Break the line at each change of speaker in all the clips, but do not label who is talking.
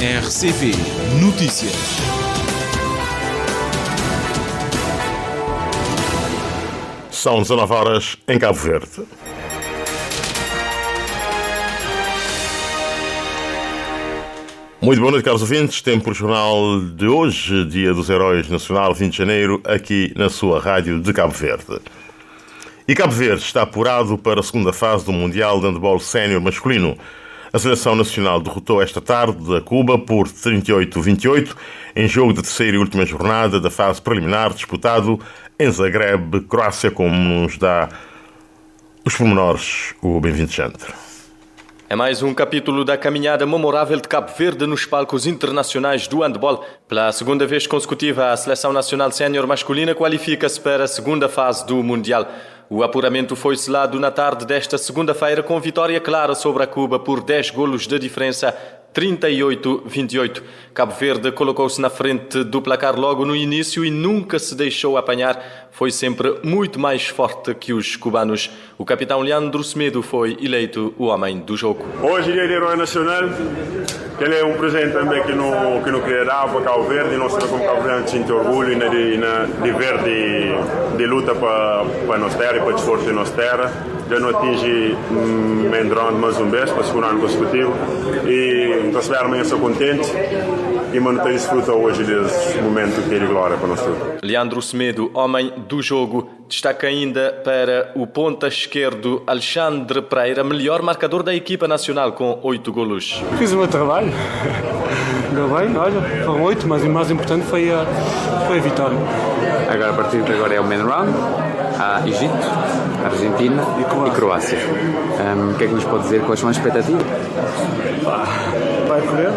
RCV Notícias.
São 19 horas em Cabo Verde. Muito boa noite, caros ouvintes. Tempo para o jornal de hoje, Dia dos Heróis Nacional, 20 de janeiro, aqui na sua rádio de Cabo Verde. E Cabo Verde está apurado para a segunda fase do Mundial de Handebol Sénior masculino. A seleção nacional derrotou esta tarde a Cuba por 38-28 em jogo da terceira e última jornada da fase preliminar disputado em Zagreb, Croácia, como nos dá os pormenores o Bem-vindo Jantre.
É mais um capítulo da caminhada memorável de Cabo Verde nos palcos internacionais do handball. Pela segunda vez consecutiva, a Seleção Nacional Sénior masculina qualifica-se para a segunda fase do Mundial. O apuramento foi selado na tarde desta segunda-feira com vitória clara sobre a Cuba por 10 golos de diferença, 38-28. Cabo Verde colocou-se na frente do placar logo no início e nunca se deixou apanhar. Foi sempre muito mais forte que os cubanos. O capitão Leandro Semedo foi eleito o homem do jogo.
Hoje, dia de Herói Nacional, que ele é um presente também que não queria dar para Cabo Verde. E nós como Cabo Verde sente orgulho de ver de luta para a nossa terra e para o desporto da nossa terra. Já não atinge Mendron mais um vez, para o segundo ano consecutivo. E nós estamos contentes e não desfruta hoje desse momento que é de glória para nós todos.
Leandro Semedo, homem do jogo, destaca ainda para o ponta esquerdo Alexandre Pereira, melhor marcador da equipa nacional com 8 golos.
Fiz o meu trabalho. Deu bem, olha, foram 8, mas o mais importante foi a vitória.
Agora, a partir de agora é o main round. Há Egito, Argentina e Croácia. O que é que nos pode dizer? Quais são as expectativas?
Vai correr.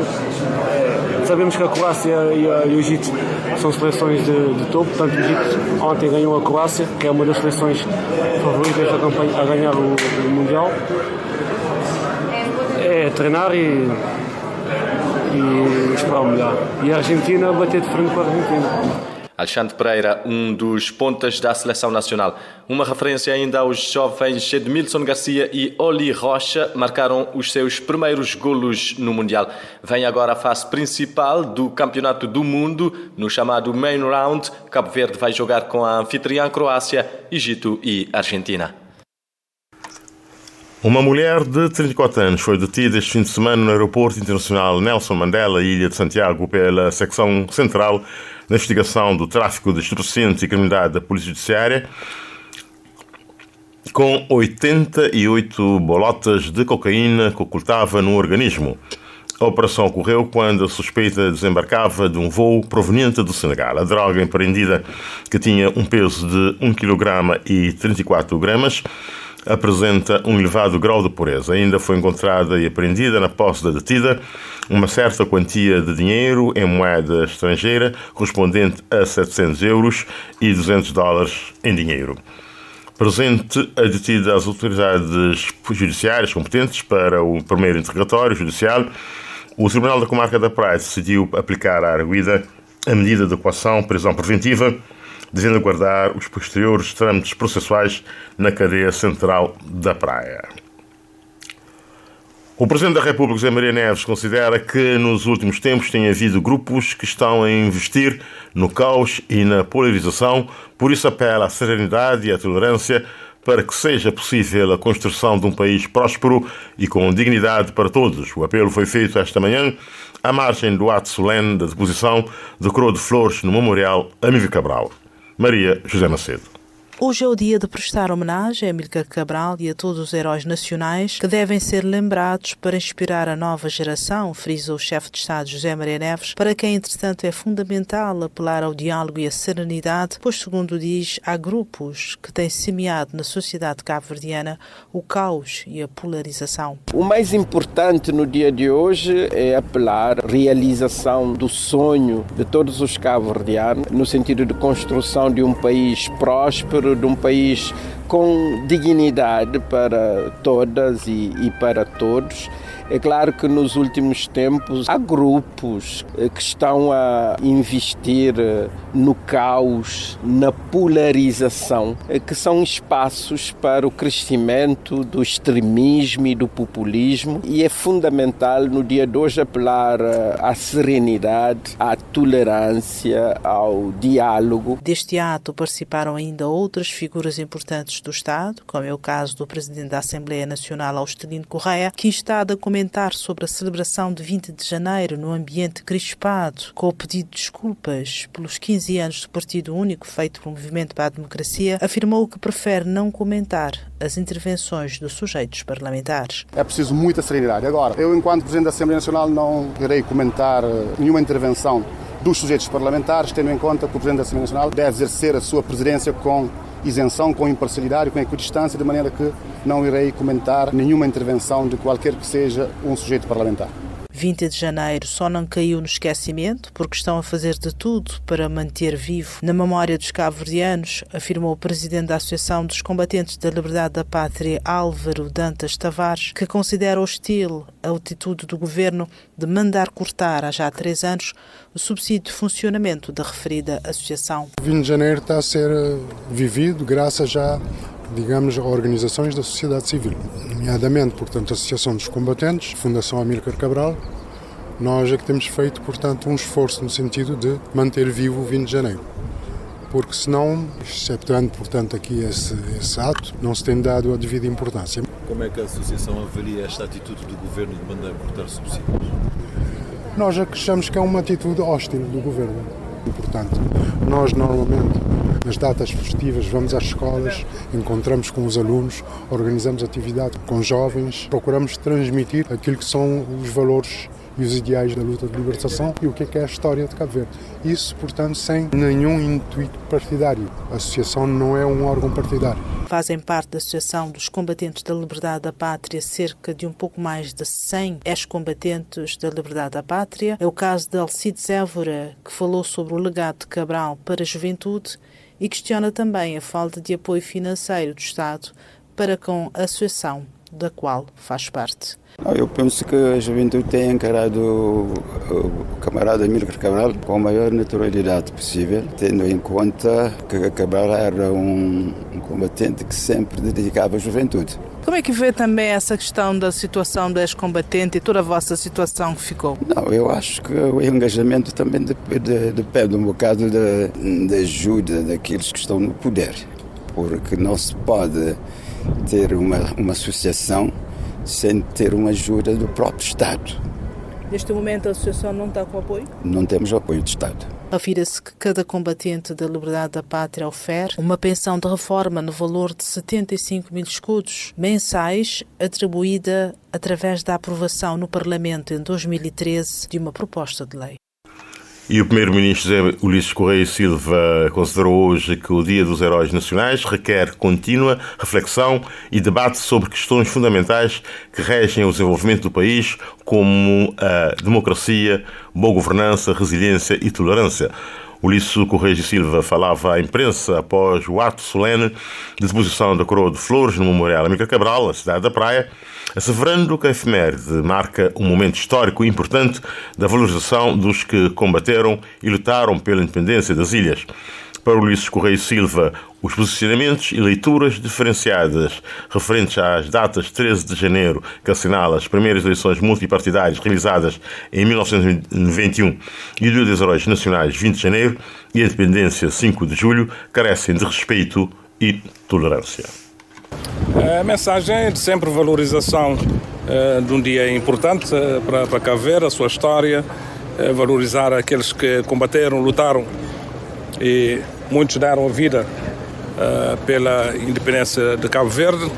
Sabemos que a Croácia e o Egito são seleções de topo. Portanto, o Egito ontem ganhou a Croácia, que é uma das seleções favoritas a ganhar o Mundial. É treinar e esperar o melhor. E a Argentina bater de frente com a Argentina.
Alexandre Pereira, um dos pontas da Seleção Nacional. Uma referência ainda aos jovens Edmilson Garcia e Oli Rocha, marcaram os seus primeiros golos no Mundial. Vem agora a fase principal do Campeonato do Mundo, no chamado Main Round. Cabo Verde vai jogar com a anfitriã Croácia, Egito e Argentina.
Uma mulher de 34 anos foi detida este fim de semana no aeroporto internacional Nelson Mandela, Ilha de Santiago, pela secção central da investigação do tráfico de estupefacientes e criminalidade da Polícia Judiciária, com 88 bolotas de cocaína que ocultava no organismo. A operação ocorreu quando a suspeita desembarcava de um voo proveniente do Senegal. A droga apreendida, que tinha um peso de 1 kg e 34 gramas, apresenta um elevado grau de pureza. Ainda foi encontrada e apreendida na posse da detida uma certa quantia de dinheiro em moeda estrangeira, correspondente a 700 euros e 200 dólares em dinheiro. Presente a detida às autoridades judiciárias competentes para o primeiro interrogatório judicial, o Tribunal da Comarca da Praia decidiu aplicar à arguida a medida de coação, prisão preventiva, devendo aguardar os posteriores trâmites processuais na cadeia central da Praia. O Presidente da República, José Maria Neves, considera que nos últimos tempos tem havido grupos que estão a investir no caos e na polarização, por isso apela à serenidade e à tolerância para que seja possível a construção de um país próspero e com dignidade para todos. O apelo foi feito esta manhã à margem do ato solene da deposição de coroa de flores no Memorial Amílcar Cabral. Maria José Macedo.
Hoje é o dia de prestar homenagem a Amílcar Cabral e a todos os heróis nacionais que devem ser lembrados para inspirar a nova geração, frisa o chefe de Estado José Maria Neves, para quem, entretanto, é fundamental apelar ao diálogo e à serenidade, pois, segundo diz, há grupos que têm semeado na sociedade cabo-verdiana o caos e a polarização.
O mais importante no dia de hoje é apelar à realização do sonho de todos os cabo-verdianos, no sentido de construção de um país próspero, de um país com dignidade para todas e para todos. É claro que nos últimos tempos há grupos que estão a investir no caos, na polarização, que são espaços para o crescimento do extremismo e do populismo, e é fundamental no dia de hoje apelar à serenidade, à tolerância, ao diálogo.
Deste ato participaram ainda outras figuras importantes do Estado, como é o caso do Presidente da Assembleia Nacional, Austelino Correia, que instado a comentar sobre a celebração de 20 de janeiro no ambiente crispado, com o pedido de desculpas pelos 15 anos do Partido Único feito pelo Movimento para a Democracia, afirmou que prefere não comentar as intervenções dos sujeitos parlamentares.
É preciso muita serenidade. Agora, eu, enquanto Presidente da Assembleia Nacional, não irei comentar nenhuma intervenção dos sujeitos parlamentares, tendo em conta que o Presidente da Assembleia Nacional deve exercer a sua presidência com isenção, com imparcialidade, com equidistância, de maneira que não irei comentar nenhuma intervenção de qualquer que seja um sujeito parlamentar.
20 de janeiro só não caiu no esquecimento porque estão a fazer de tudo para manter vivo na memória dos cabo-verdianos, afirmou o presidente da Associação dos Combatentes da Liberdade da Pátria, Álvaro Dantas Tavares, que considera hostil a atitude do governo de mandar cortar há já 3 anos o subsídio de funcionamento da referida associação.
20 de janeiro está a ser vivido graças já, digamos, a organizações da sociedade civil, nomeadamente, portanto, a Associação dos Combatentes, Fundação Amílcar Cabral. Nós é que temos feito, portanto, um esforço no sentido de manter vivo o 20 de janeiro, porque senão, exceptuando, portanto, aqui esse ato, não se tem dado a devida importância.
Como é que a Associação avalia esta atitude do Governo de mandar cortar subsídios?
Nós achamos que é uma atitude hostil do Governo. Portanto, nós normalmente, nas datas festivas, vamos às escolas, encontramos com os alunos, organizamos atividade com jovens, procuramos transmitir aquilo que são os valores e os ideais da luta de libertação e o que é a história de Cabo Verde. Isso, portanto, sem nenhum intuito partidário. A associação não é um órgão partidário.
Fazem parte da Associação dos Combatentes da Liberdade da Pátria cerca de um pouco mais de 100 ex-combatentes da Liberdade da Pátria. É o caso de Alcides Évora, que falou sobre o legado de Cabral para a juventude e questiona também a falta de apoio financeiro do Estado para com a associação da qual faz parte.
Eu penso que a juventude tem encarado o camarada Amílcar Cabral com a maior naturalidade possível, tendo em conta que Cabral era um combatente que sempre dedicava à juventude.
Como é que vê também essa questão da situação do ex-combatente e toda a vossa situação que ficou?
Não, eu acho que o engajamento também depende um bocado da ajuda daqueles que estão no poder, porque não se pode ter uma associação sem ter uma ajuda do próprio Estado.
Neste momento a associação não está com apoio?
Não temos apoio do Estado.
Afirma-se que cada combatente da Liberdade da Pátria ofere uma pensão de reforma no valor de 75 mil escudos mensais, atribuída através da aprovação no Parlamento em 2013 de uma proposta de lei.
E o primeiro-ministro José Ulisses Correia e Silva considerou hoje que o Dia dos Heróis Nacionais requer contínua reflexão e debate sobre questões fundamentais que regem o desenvolvimento do país, como a democracia, boa governança, resiliência e tolerância. Ulisses Correia e Silva falava à imprensa após o ato solene de deposição da coroa de flores no Memorial Amílcar Cabral, na cidade da Praia, asseverando que a efeméride marca um momento histórico importante da valorização dos que combateram e lutaram pela independência das ilhas. Para Ulisses Correia e Silva, os posicionamentos e leituras diferenciadas referentes às datas 13 de janeiro, que assinala as primeiras eleições multipartidárias realizadas em 1991, e o Dia dos Heróis Nacionais 20 de janeiro e a Independência 5 de julho, carecem de respeito e tolerância.
A mensagem é de sempre valorização de um dia importante para Cabo Verde, a sua história, valorizar aqueles que combateram, lutaram e muitos deram a vida pela independência de Cabo Verde,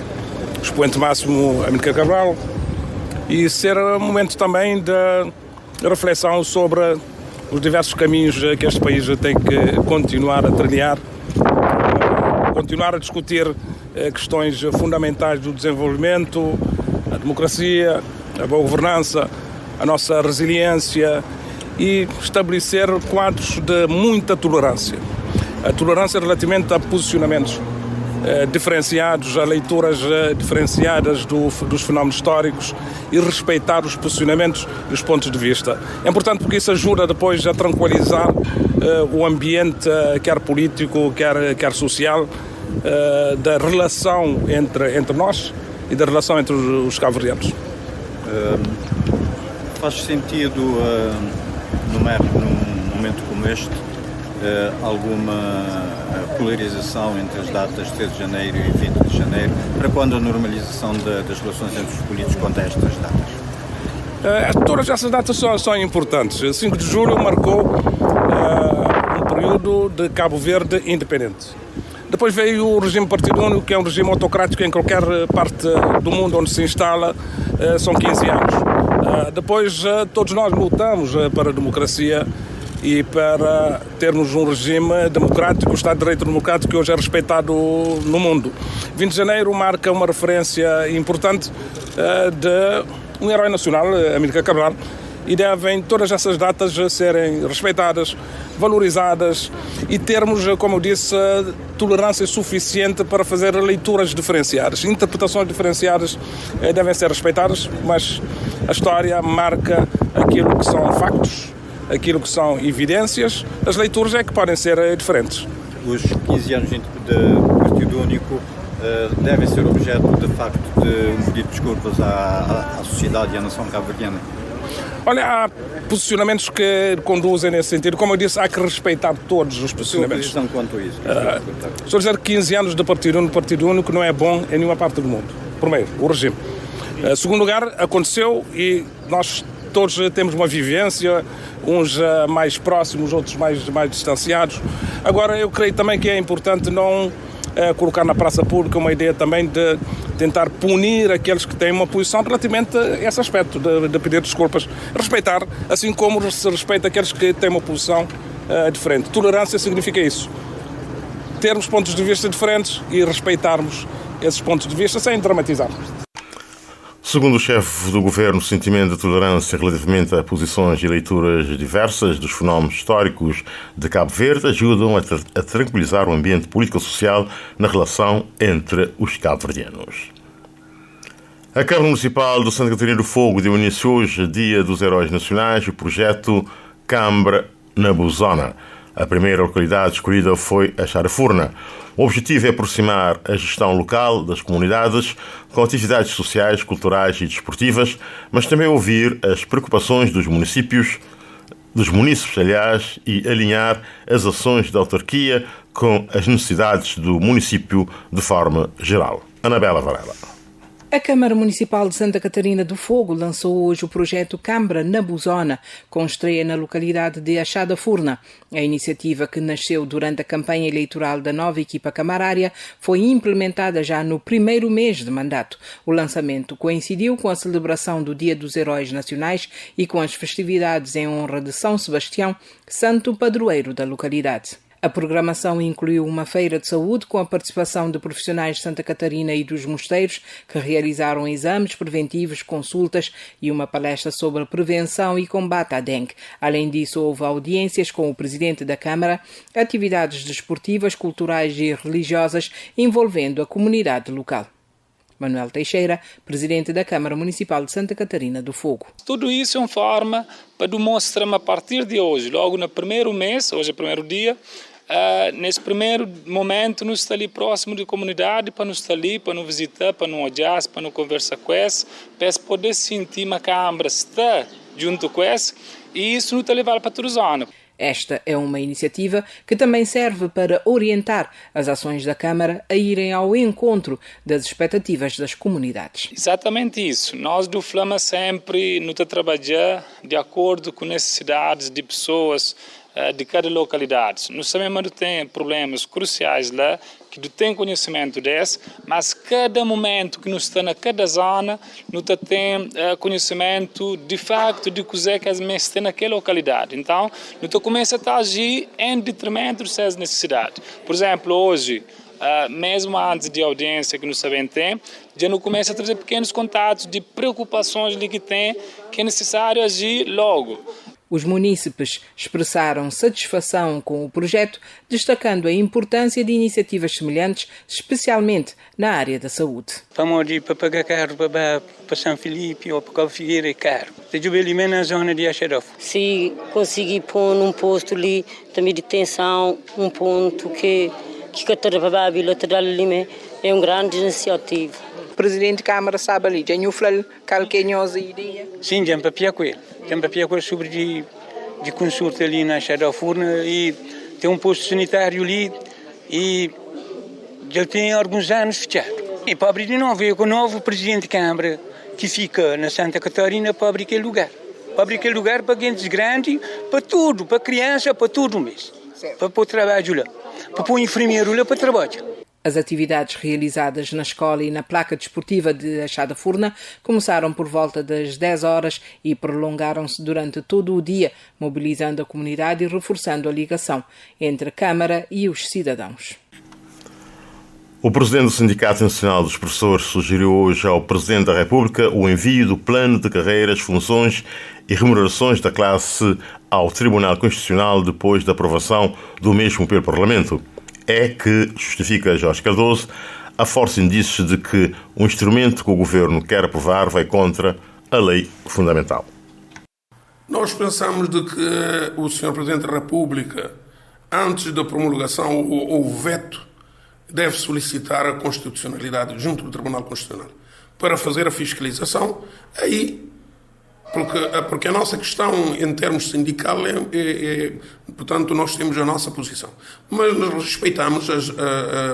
expoente máximo Amílcar Cabral, e ser um momento também de reflexão sobre os diversos caminhos que este país tem que continuar a trilhar, continuar a discutir questões fundamentais do desenvolvimento, a democracia, a boa governança, a nossa resiliência e estabelecer quadros de muita tolerância. A tolerância relativamente a posicionamentos diferenciados, a leituras diferenciadas dos fenómenos históricos e respeitar os posicionamentos e os pontos de vista. É importante porque isso ajuda depois a tranquilizar o ambiente, quer político, quer social, da relação entre nós e da relação entre os cabo-verdianos.
Faz sentido, num momento como este, alguma polarização entre as datas 3 de janeiro e 20 de janeiro, para quando a normalização das relações entre os políticos quanto a estas datas?
Todas essas datas são importantes. 5 de julho marcou um período de Cabo Verde independente. Depois veio o regime partido único, que é um regime autocrático em qualquer parte do mundo onde se instala, são 15 anos. Depois todos nós lutamos para a democracia e para termos um regime democrático, o Estado de Direito democrático que hoje é respeitado no mundo. 20 de janeiro marca uma referência importante de um herói nacional, Amílcar Cabral, e devem todas essas datas serem respeitadas, valorizadas e termos, como eu disse, tolerância suficiente para fazer leituras diferenciadas. Interpretações diferenciadas devem ser respeitadas, mas a história marca aquilo que são factos, aquilo que são evidências, as leituras é que podem ser diferentes.
Os 15 anos de Partido Único devem ser objeto, de facto, de um pedido de desculpas à sociedade e à nação cabo-verdiana?
Olha, há posicionamentos que conduzem nesse sentido. Como eu disse, há que respeitar todos os posicionamentos.
A quanto a isso?
Estou a dizer que 15 anos de Partido Único não é bom em nenhuma parte do mundo. Primeiro, o regime. Segundo lugar, aconteceu e nós todos temos uma vivência, uns mais próximos, outros mais distanciados. Agora, eu creio também que é importante não colocar na praça pública uma ideia também de tentar punir aqueles que têm uma posição relativamente a esse aspecto, de pedir desculpas. Respeitar, assim como se respeita aqueles que têm uma posição diferente. Tolerância significa isso. Termos pontos de vista diferentes e respeitarmos esses pontos de vista sem dramatizar.
Segundo o chefe do governo, o sentimento de tolerância relativamente a posições e leituras diversas dos fenómenos históricos de Cabo Verde ajudam a tranquilizar o ambiente político-social na relação entre os cabo-verdianos. A Câmara Municipal de Santa Catarina do Fogo deu início hoje, Dia dos Heróis Nacionais, o projeto Cambra na Buzona. A primeira localidade escolhida foi a Charafurna. O objetivo é aproximar a gestão local das comunidades com atividades sociais, culturais e desportivas, mas também ouvir as preocupações dos munícipes, e alinhar as ações da autarquia com as necessidades do município de forma geral. Anabela Varela.
A Câmara Municipal de Santa Catarina do Fogo lançou hoje o projeto Cambra na Buzona, com estreia na localidade de Achada Furna. A iniciativa, que nasceu durante a campanha eleitoral da nova equipa camarária, foi implementada já no primeiro mês de mandato. O lançamento coincidiu com a celebração do Dia dos Heróis Nacionais e com as festividades em honra de São Sebastião, santo padroeiro da localidade. A programação incluiu uma feira de saúde com a participação de profissionais de Santa Catarina e dos mosteiros que realizaram exames preventivos, consultas e uma palestra sobre prevenção e combate à dengue. Além disso, houve audiências com o presidente da Câmara, atividades desportivas, culturais e religiosas envolvendo a comunidade local. Manuel Teixeira, presidente da Câmara Municipal de Santa Catarina do Fogo.
Tudo isso é uma forma para demonstrar a partir de hoje, logo no primeiro mês, hoje é o primeiro dia, nesse primeiro momento, nos está ali próximo da comunidade, para nos estar ali, para nos visitar, para nos olhar, para nos conversar com eles, para poder sentir uma Câmara está junto com eles, e isso nos está levando para todos os anos.
Esta é uma iniciativa que também serve para orientar as ações da Câmara a irem ao encontro das expectativas das comunidades.
Exatamente isso. Nós do Flama sempre nos trabalhar de acordo com necessidades de pessoas de cada localidade. Nós sabemos que tem problemas cruciais lá, que não tem conhecimento desse, mas cada momento que nós estamos na cada zona, nós temos conhecimento de facto de que é que as mesmas têm naquela localidade. Então, nós começamos a agir em detrimento dessas necessidades. Por exemplo, hoje, mesmo antes de audiência que nós sabemos tem, já não começa a trazer pequenos contatos de preocupações que tem, que é necessário agir logo.
Os munícipes expressaram satisfação com o projeto, destacando a importância de iniciativas semelhantes, especialmente na área da saúde.
Vamos de para pagar carro para São Filipe ou para Cabo Figueira é caro. Tem ali na zona de Axarof.
Se conseguir pôr num posto ali também de tensão, um ponto que a bilateral ali é um grande iniciativa.
O presidente da Câmara sabe ali, já não falou qualquer ideia?
Sim, já me papia com ele. Sobre de consulta ali na Xadafurna e tem um posto sanitário ali e já tem alguns anos fechado. E para abrir de novo, é com o novo presidente de Câmara que fica na Santa Catarina para abrir aquele lugar. Para abrir aquele lugar para gente grande, para tudo, para criança, para tudo mesmo. Para pôr trabalho lá, para pôr enfermeiro lá para trabalho.
As atividades realizadas na escola e na placa desportiva de Achada Furna começaram por volta das 10 horas e prolongaram-se durante todo o dia, mobilizando a comunidade e reforçando a ligação entre a Câmara e os cidadãos.
O presidente do Sindicato Nacional dos Professores sugeriu hoje ao Presidente da República o envio do plano de carreiras, funções e remunerações da classe ao Tribunal Constitucional depois da aprovação do mesmo pelo Parlamento. É que, justifica Jorge Cardoso, há fortes indícios de que o instrumento que o Governo quer aprovar vai contra a lei fundamental.
Nós pensamos de que o Sr. Presidente da República, antes da promulgação ou veto, deve solicitar a constitucionalidade junto do Tribunal Constitucional para fazer a fiscalização. Aí, porque a nossa questão em termos sindical portanto, nós temos a nossa posição. Mas nós respeitamos,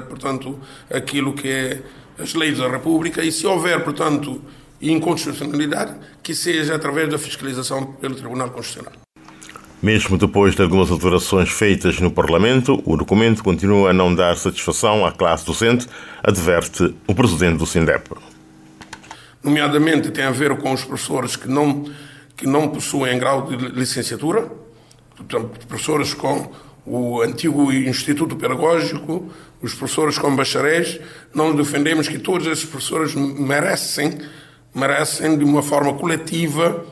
portanto, aquilo que é as leis da República e se houver, portanto, inconstitucionalidade, que seja através da fiscalização pelo Tribunal Constitucional.
Mesmo depois de algumas alterações feitas no Parlamento, o documento continua a não dar satisfação à classe docente, adverte o presidente do SINDEP.
Nomeadamente tem a ver com os professores que não possuem grau de licenciatura, portanto, professores com o antigo Instituto Pedagógico, os professores com bacharéis. Nós defendemos que todos esses professores merecem de uma forma coletiva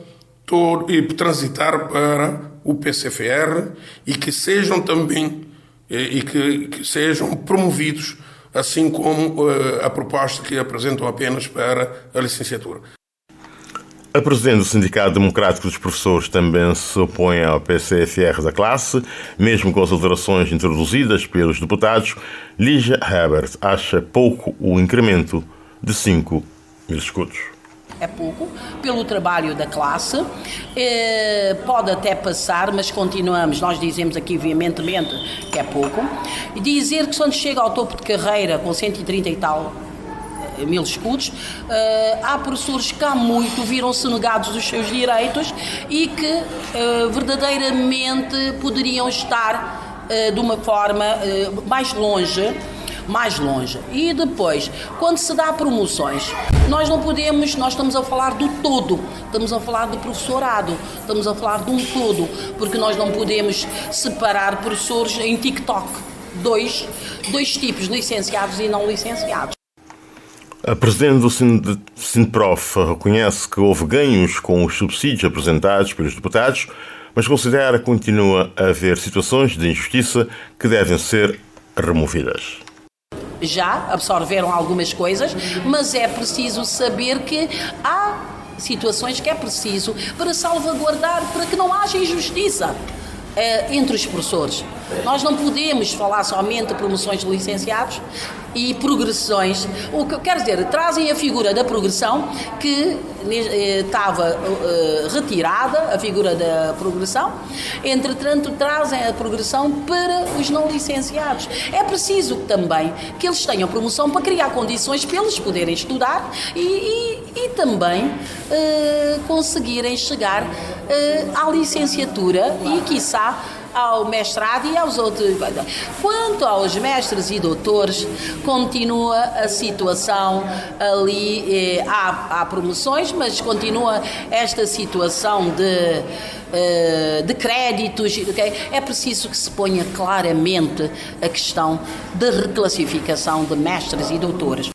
e transitar para o PCFR e que sejam também que sejam promovidos, assim como a proposta que apresentam apenas para a licenciatura.
A presidente do Sindicato Democrático dos Professores também se opõe ao PCFR da classe, mesmo com as alterações introduzidas pelos deputados. Lígia Herbert acha pouco o incremento de 5 mil escudos.
É pouco, pelo trabalho da classe, pode até passar, mas continuamos, nós dizemos aqui veementemente que é pouco, e dizer que quando chega ao topo de carreira com 130 e tal mil escudos, há professores que há muito viram-se negados os seus direitos e que verdadeiramente poderiam estar de uma forma mais longe. E depois, quando se dá promoções, nós estamos a falar do todo, estamos a falar do professorado, estamos a falar de um todo, porque nós não podemos separar professores em TikTok, dois tipos, licenciados e não licenciados.
A presidente do Sinprof reconhece que houve ganhos com os subsídios apresentados pelos deputados, mas considera que continua a haver situações de injustiça que devem ser removidas.
Já absorveram algumas coisas, mas é preciso saber que há situações que é preciso para salvaguardar, para que não haja injustiça entre os professores. Nós não podemos falar somente de promoções de licenciados e progressões. O que eu quero dizer, trazem a figura da progressão que estava retirada, a figura da progressão, entretanto trazem a progressão para os não licenciados. É preciso também que eles tenham promoção para criar condições para eles poderem estudar e também conseguirem chegar à licenciatura e, quiçá, ao mestrado e aos outros. Quanto aos mestres e doutores, continua a situação ali, há promoções, mas continua esta situação de créditos. É preciso que se ponha claramente a questão da reclassificação de mestres e doutores.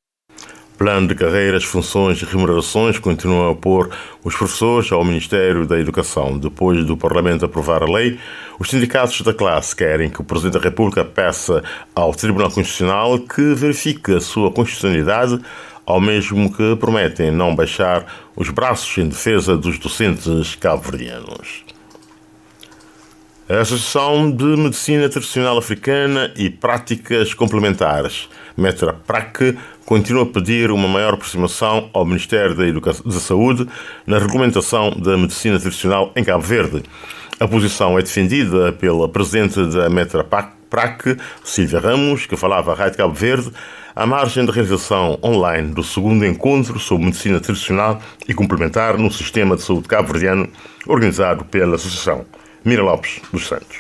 Plano de carreiras, funções e remunerações continua a pôr os professores ao Ministério da Educação. Depois do Parlamento aprovar a lei, os sindicatos da classe querem que o Presidente da República peça ao Tribunal Constitucional que verifique a sua constitucionalidade, ao mesmo que prometem não baixar os braços em defesa dos docentes cabo-verdianos. A Associação de Medicina Tradicional Africana e Práticas Complementares, METRA-PRAC, continua a pedir uma maior aproximação ao Ministério da Saúde na regulamentação da medicina tradicional em Cabo Verde. A posição é defendida pela presidente da METRA-PRAC, Silvia Ramos, que falava à Rádio Cabo Verde, à margem da realização online do segundo encontro sobre medicina tradicional e complementar no sistema de saúde cabo-verdiano, organizado pela Associação. Mira Lopes dos Santos.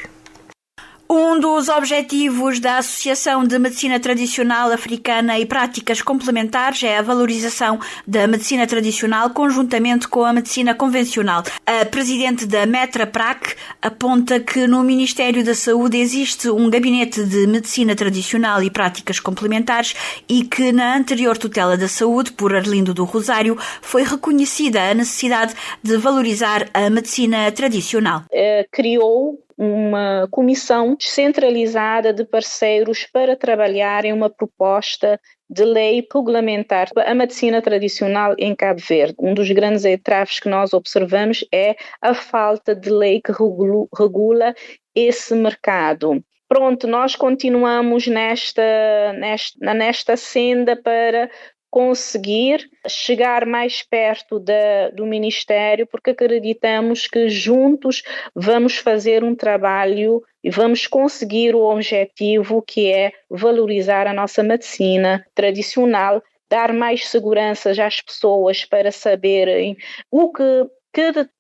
Um dos objetivos da Associação de Medicina Tradicional Africana e Práticas Complementares é a valorização da medicina tradicional conjuntamente com a medicina convencional. A presidente da METRA-PRAC aponta que no Ministério da Saúde existe um gabinete de medicina tradicional e práticas complementares e que na anterior tutela da saúde, por Arlindo do Rosário, foi reconhecida a necessidade de valorizar a medicina tradicional.
Criou uma comissão descentralizada de parceiros para trabalhar em uma proposta de lei regulamentar a medicina tradicional em Cabo Verde. Um dos grandes entraves que nós observamos é a falta de lei que regula esse mercado. Pronto, nós continuamos nesta senda para conseguir chegar mais perto do Ministério, porque acreditamos que juntos vamos fazer um trabalho e vamos conseguir o objetivo que é valorizar a nossa medicina tradicional, dar mais segurança às pessoas para saberem que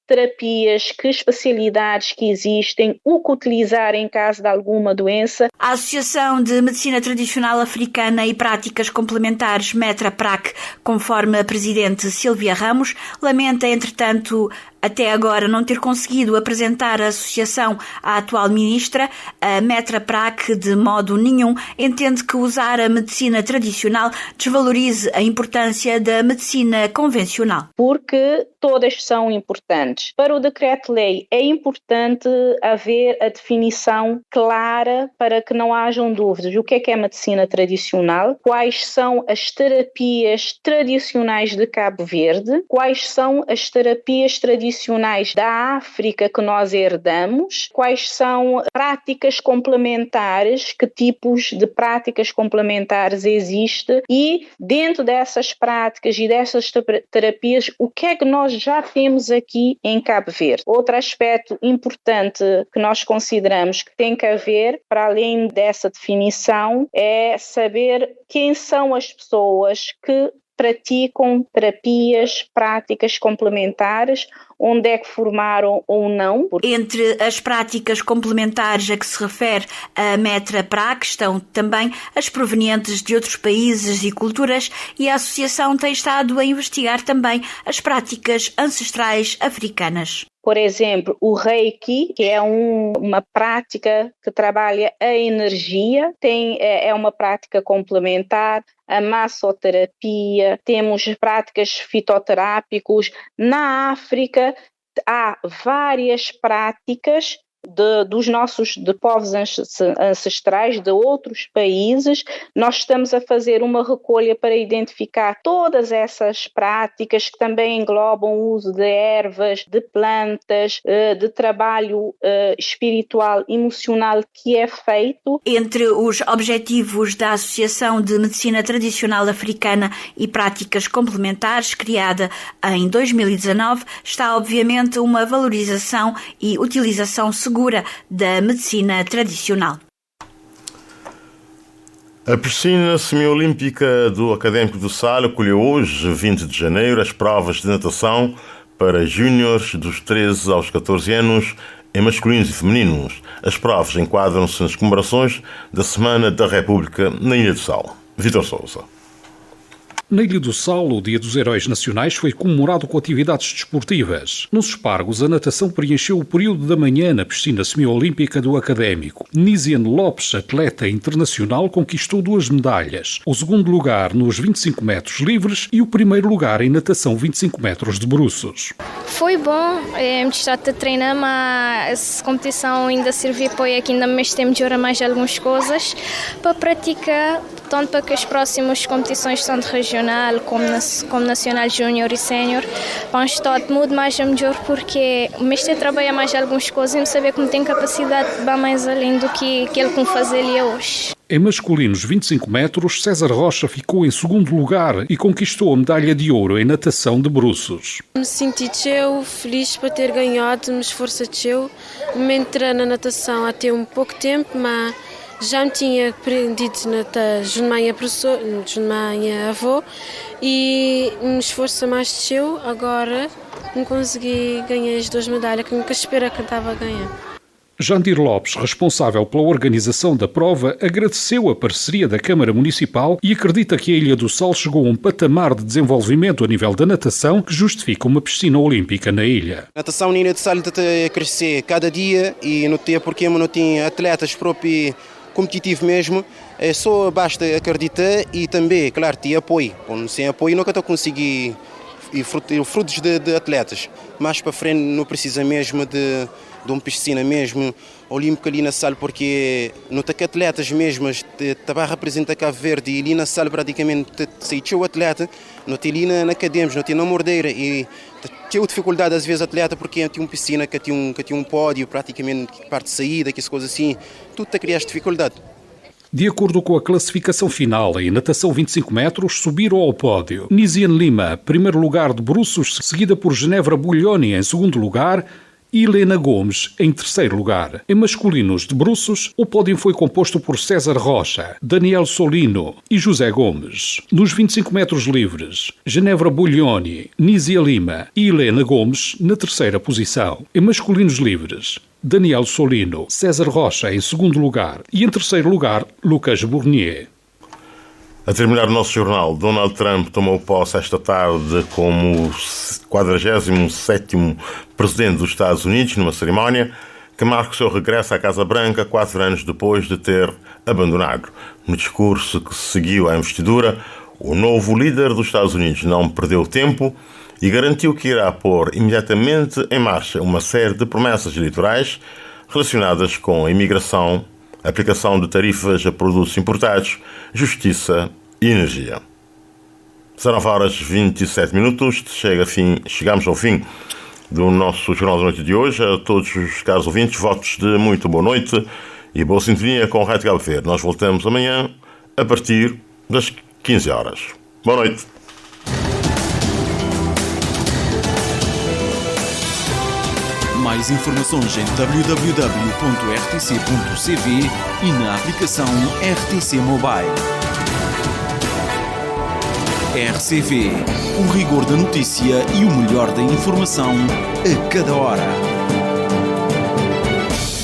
terapias, que especialidades que existem, o que utilizar em caso de alguma doença.
A Associação de Medicina Tradicional Africana e Práticas Complementares, METRA-PRAC, conforme a presidente Silvia Ramos, lamenta, entretanto, até agora não ter conseguido apresentar a associação à atual ministra. A METRA-PRAC, de modo nenhum, entende que usar a medicina tradicional desvalorize a importância da medicina convencional.
Porque todas são importantes. Para o decreto-lei é importante haver a definição clara para que não hajam dúvidas. O que é medicina tradicional? Quais são as terapias tradicionais de Cabo Verde? Quais são as terapias tradicionais da África que nós herdamos? Quais são práticas complementares? Que tipos de práticas complementares existem? E dentro dessas práticas e dessas terapias, o que é que nós já temos aqui em Cabo Verde? Outro aspecto importante que nós consideramos que tem que haver, para além dessa definição, é saber quem são as pessoas que praticam terapias, práticas complementares, onde é que formaram ou não.
Entre as práticas complementares a que se refere a METRA-PRAC estão também as provenientes de outros países e culturas, e a associação tem estado a investigar também as práticas ancestrais africanas.
Por exemplo, o Reiki, que é uma prática que trabalha a energia, é uma prática complementar. A massoterapia, temos práticas fitoterápicas. Na África há várias práticas de povos ancestrais de outros países. Nós estamos a fazer uma recolha para identificar todas essas práticas que também englobam o uso de ervas, de plantas, de trabalho espiritual, emocional que é feito.
Entre os objetivos da Associação de Medicina Tradicional Africana e Práticas Complementares, criada em 2019, está obviamente uma valorização e utilização segura da medicina tradicional.
A piscina semiolímpica do Académico do Sal acolheu hoje, 20 de janeiro, as provas de natação para júniores dos 13 aos 14 anos em masculinos e femininos. As provas enquadram-se nas comemorações da Semana da República na Ilha do Sal. Vítor Sousa.
Na Ilha do Sal, o Dia dos Heróis Nacionais foi comemorado com atividades desportivas. Nos Espargos, a natação preencheu o período da manhã na piscina semiolímpica do Académico. Nisiane Lopes, atleta internacional, conquistou 2 medalhas. O segundo lugar nos 25 metros livres e o primeiro lugar em natação 25 metros de bruços.
Foi bom, me estar a treinar, mas essa competição ainda serviu para que ainda mais temos de melhorar mais algumas coisas para praticar, tanto para que as próximas competições, tanto regional como nacional, júnior e sénior, vamos estar muito mais a melhor, porque mesmo trabalhar mais algumas coisas e saber como tem capacidade de ir mais além do que ele como fazer ali hoje.
Em masculinos 25 metros, César Rocha ficou em segundo lugar e conquistou a medalha de ouro em natação de bruços.
Me senti feliz por ter ganhado, me esforço me entrei na natação até um pouco tempo, mas já me tinha aprendido a nadar junto à minha professora, junto à minha avó, e me esforço mais agora me consegui ganhar as 2 medalhas que nunca esperava que estava a ganhar.
Jandir Lopes, responsável pela organização da prova, agradeceu a parceria da Câmara Municipal e acredita que a Ilha do Sal chegou a um patamar de desenvolvimento a nível da natação que justifica uma piscina olímpica na ilha.
A natação na Ilha do Sal está a crescer cada dia e não tem porque não tem atletas próprios competitivos mesmo. Só basta acreditar e também, claro, ter apoio. Sem apoio nunca estou a conseguir frutos de atletas. Mais para frente não precisa mesmo de uma piscina mesmo olímpica ali na sala, porque não tem atletas mesmo, estava a representar Cabo Verde e ali na sala praticamente saiu o atleta, não tem ali na academia, não tem na mordeira e tinha dificuldade às vezes atleta porque tinha uma piscina que tinha um pódio praticamente parte de saída, que essas coisas assim, tudo a criar dificuldade.
De acordo com a classificação final, em natação 25 metros, subiram ao pódio Nisiane Lima, primeiro lugar de bruços, seguida por Genevra Buglioni em segundo lugar, e Helena Gomes, em terceiro lugar. Em masculinos de bruços, o pódio foi composto por César Rocha, Daniel Solino e José Gomes. Nos 25 metros livres, Genevra Buglioni, Nízia Lima e Helena Gomes na terceira posição. Em masculinos livres, Daniel Solino, César Rocha em segundo lugar e em terceiro lugar, Lucas Bournier.
A terminar o nosso jornal, Donald Trump tomou posse esta tarde como 47º presidente dos Estados Unidos, numa cerimónia que marca o seu regresso à Casa Branca 4 anos depois de ter abandonado. No discurso que seguiu à investidura, o novo líder dos Estados Unidos não perdeu tempo e garantiu que irá pôr imediatamente em marcha uma série de promessas eleitorais relacionadas com a imigração, aplicação de tarifas a produtos importados, justiça e energia. São 9h27. Chegamos ao fim do nosso Jornal da Noite de hoje. A todos os caros ouvintes, votos de muito boa noite e boa sintonia com o Rádio Cabo Verde. Nós voltamos amanhã a partir das 15 horas. Boa noite.
Mais informações em www.rtc.cv e na aplicação RTC Mobile. RCV, o rigor da notícia e o melhor da informação a cada hora.